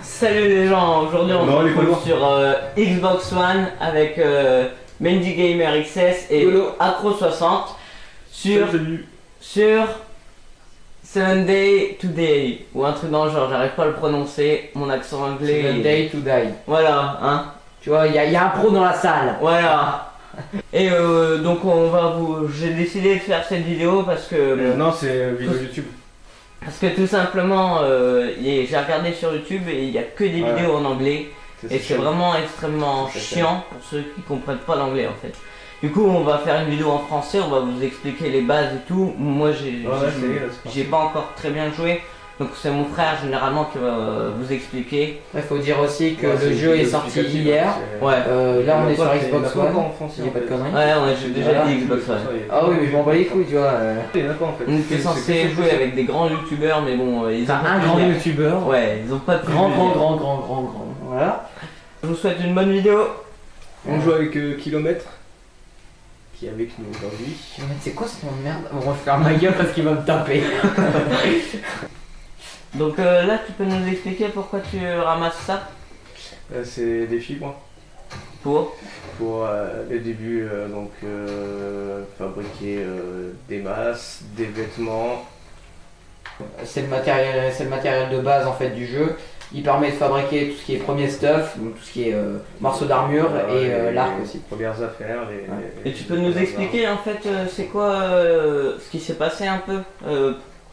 Salut les gens, aujourd'hui on se retrouve sur Xbox One avec Mendy Gamer XS et Acro60 sur 7 Day Today ou un truc dans le genre, j'arrive pas à le prononcer, mon accent anglais. 7 Day to Die. Voilà, hein. Tu vois, il y a un pro dans la salle. Voilà. Et donc j'ai décidé de faire cette vidéo parce que... non, c'est vidéo YouTube. Parce que tout simplement, j'ai regardé sur YouTube et il n'y a que des vidéos en anglais. Et c'est vraiment extrêmement chiant pour ceux qui comprennent pas l'anglais en fait. Du coup, on va faire une vidéo en français, on va vous expliquer les bases et tout. Moi, j'ai pas encore très bien joué. Donc c'est mon frère généralement qui va vous expliquer. Il faut dire aussi que le jeu est sorti hier. Ouais. Là on est sur Xbox One. Il n'y a pas de conneries. Ouais, j'ai déjà dit Xbox One. Ah oui, mais je m'en bats les couilles, tu vois. On était censé jouer avec des grands youtubeurs, mais bon, ils ont un grand youtubeur. Ouais, ils ont pas de grand. Voilà. Je vous souhaite une bonne vidéo. On joue avec Kilomètre qui est avec nous aujourd'hui. C'est quoi cette merde? On va faire ma gueule parce qu'il va me taper. Donc là, tu peux nous expliquer pourquoi tu ramasses ça? C'est des fibres. Pour les débuts, fabriquer des masses, des vêtements. C'est le matériel de base en fait du jeu. Il permet de fabriquer tout ce qui est premier stuff, donc tout ce qui est morceaux d'armure et l'arc aussi. Premières affaires. Et tu peux nous expliquer en fait c'est quoi ce qui s'est passé un peu?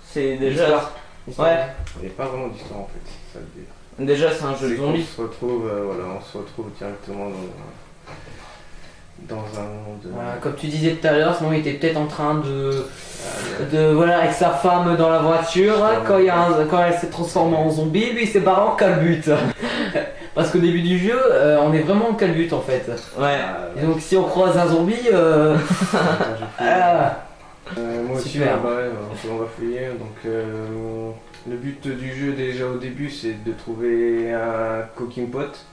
C'est déjà... Ouais. Il n'y a pas vraiment d'histoire en fait, c'est ça le délire. Déjà c'est un jeu de zombies. On se retrouve directement dans un monde. Voilà, comme tu disais tout à l'heure, sinon il était peut-être en train de voilà, avec sa femme dans la voiture, quand elle s'est transformée en zombie, lui il s'est barré en calbute. Parce qu'au début du jeu, on est vraiment en calbute en fait. Ouais. Et donc si on croise un zombie, moi aussi, super. On va fouiller. Donc, le but du jeu, déjà au début, c'est de trouver un cooking pot.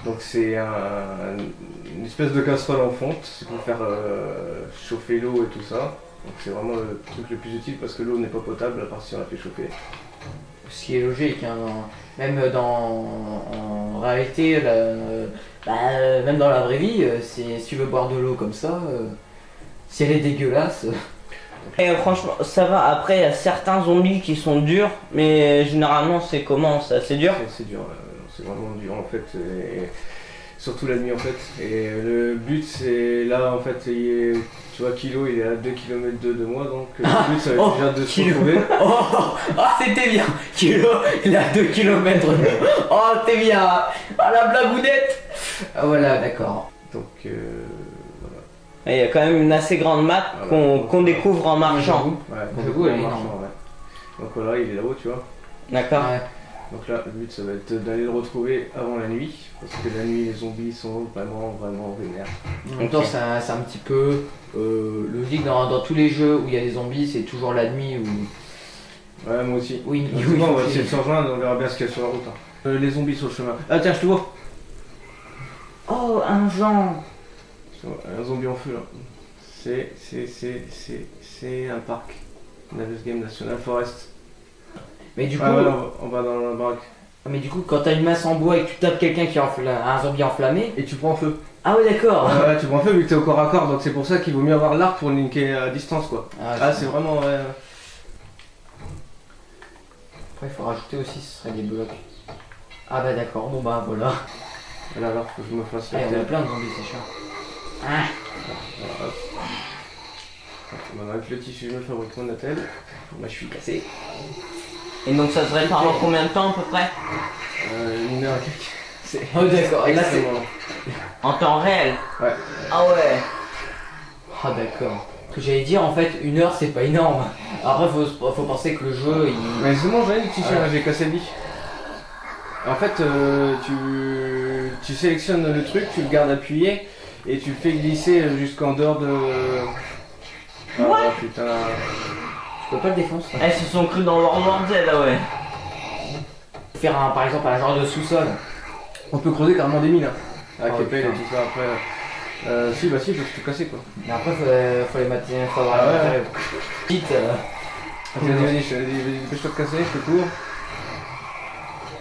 Donc, c'est une espèce de casserole en fonte. C'est pour faire chauffer l'eau et tout ça. Donc, c'est vraiment le truc le plus utile parce que l'eau n'est pas potable à part si on la fait chauffer. Ce qui est logique, hein, même en réalité, même dans la vraie vie, si tu veux boire de l'eau comme ça. Si elle est dégueulasse. Et franchement, ça va. Après, il y a certains zombies qui sont durs, mais généralement, c'est comment? C'est assez dur? C'est dur, c'est vraiment dur en fait. Et surtout la nuit en fait. Et le but, c'est là en fait, tu vois, Kilo il est à 2 km de moi, donc le but, ça va être déjà de se retrouver. C'était bien. Kilo, il est à 2 km. Oh, t'es bien. Ah, la blagounette. Ah, voilà, d'accord. Donc. Il y a quand même une assez grande map qu'on découvre en marchant. J'avoue, elle est énorme. Donc voilà, il est là-haut, tu vois. D'accord. Ouais. Donc là, le but, ça va être d'aller le retrouver avant la nuit. Parce que la nuit, les zombies sont vraiment vénères. En même temps, c'est un petit peu logique dans tous les jeux où il y a des zombies, c'est toujours la nuit où... Ouais, moi aussi. Oui, on va essayer de se rejoindre, on verra bien ce qu'il y a sur la route. Les zombies sur le chemin. Ah tiens, je te vois. Oh, un Jean. Un zombie en feu là. C'est un parc. Naves Game National Forest. Mais du coup, on va dans la baraque. Mais du coup, quand t'as une masse en bois et que tu tapes quelqu'un qui a un zombie enflammé. Et tu prends feu. Ah ouais, d'accord. Ouais, tu prends feu vu que t'es au corps à corps, donc c'est pour ça qu'il vaut mieux avoir l'arc pour linker à distance quoi. C'est vraiment. Après, il faut rajouter aussi, ce serait des blocs. Ah bah d'accord, bon bah voilà. Voilà, alors faut que je me fasse la tête. On a tête. plein de zombies, c'est chiant. Avec le tissu, je me fabrique mon attel. Moi, je suis cassé. Et donc ça se répare en combien de temps à peu près? 1 heure et quelques. Oh d'accord, et là c'est... En temps réel? Ouais. Ah ouais. Ah d'accord. Ce que j'allais dire, en fait, 1 heure c'est pas énorme. Après, faut penser que le jeu, il... Mais c'est bon, j'ai du tissu, j'ai cassé le lit. En fait, tu sélectionnes le truc, tu le gardes appuyé et tu le fais glisser jusqu'en dehors de... Ouais. Putain. Tu peux pas le défoncer. Elles se sont crues dans World War Z, ah ouais. Faire par exemple un genre de sous-sol. On peut creuser carrément des mines. Avec les Oh, pelles et tout ça après. Si, bah si, il faut tout casser quoi. Mais après, faut les matériaux, faut avoir les matériaux. Vite. Vas-y, dépêche-toi de casser, je te cours.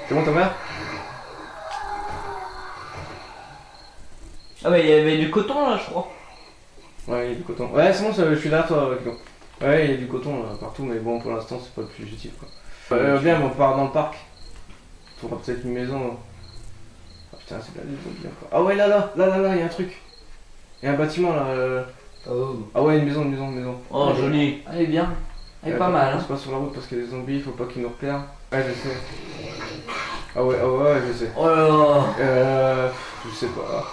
C'est bon ta mère? Ah bah il y avait du coton là je crois. Ouais, il y a du coton. Ouais, c'est bon, je suis derrière toi, Kilo. Ouais, il y a du coton là, partout, mais bon, pour l'instant, c'est pas le plus utile quoi. Viens, on part dans le parc. Faudra peut-être une maison. Ah putain, c'est bien des zombies encore. Ah ouais, là, il y a un truc. Il y a un bâtiment là. Oh. Ah ouais, une maison. Oh joli. Elle est bien. Elle est pas mal. C'est pas sur la route parce qu'il y a des zombies, faut pas qu'ils nous repèrent. Ouais, je sais. Ah ouais, je sais. Oh là là. Je sais pas.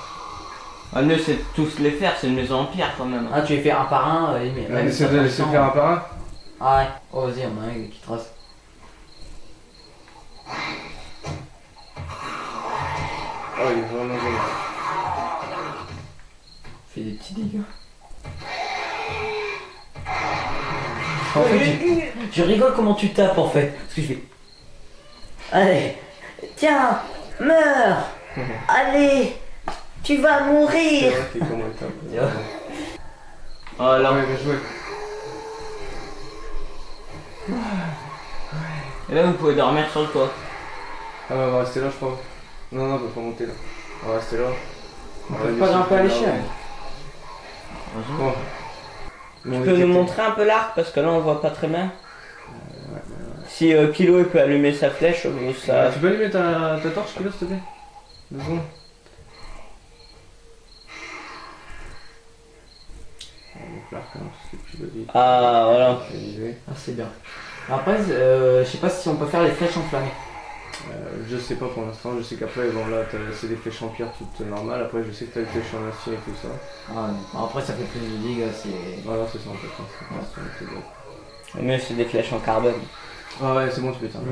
Ah mieux c'est de tous les faire, c'est une maison en pierre quand même. Ah, tu les fais un par un. Essaie de laisser faire un par un. Ah ouais. Oh, vas-y, on a un qui trace. Oh, il est vraiment joli. Fais des petits dégâts. En fait, je rigole comment tu tapes en fait. Parce que je fais. Allez, tiens, meurs. Allez, tu vas C'est mourir. vrai qu'il est comment il tape. Oh là. Ouais, bien joué. Et là vous pouvez dormir sur le toit. Ah, on va rester là, je crois. Non, on va pas monter là. On va rester là. On peut pas grimper à l'échelle. Bon. Tu peux nous montrer un peu l'arc parce que là on voit pas très bien. Si Kilo il peut allumer sa flèche, ça. Tu peux allumer ta torche, Kilo, s'il te plaît? 2 secondes. Donc l'arc, hein, c'est plus joli. Ah voilà. Ah, c'est bien. Après, je sais pas si on peut faire les flèches enflammées. Je sais pas pour l'instant, je sais qu'après, bon là, c'est des flèches en pierre toutes normales. Après, je sais que t'as des flèches en acier et tout ça. Ah, non. Après, ça fait plus de dégâts. C'est. Voilà, c'est ça en fait. Hein, c'est bon. Mais c'est des flèches en carbone. Ah ouais, c'est bon, tu peux éteindre.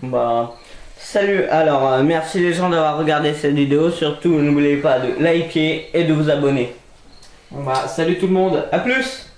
Bah. Salut, alors merci les gens d'avoir regardé cette vidéo. Surtout n'oubliez pas de liker et de vous abonner. Bon bah, salut tout le monde. A plus.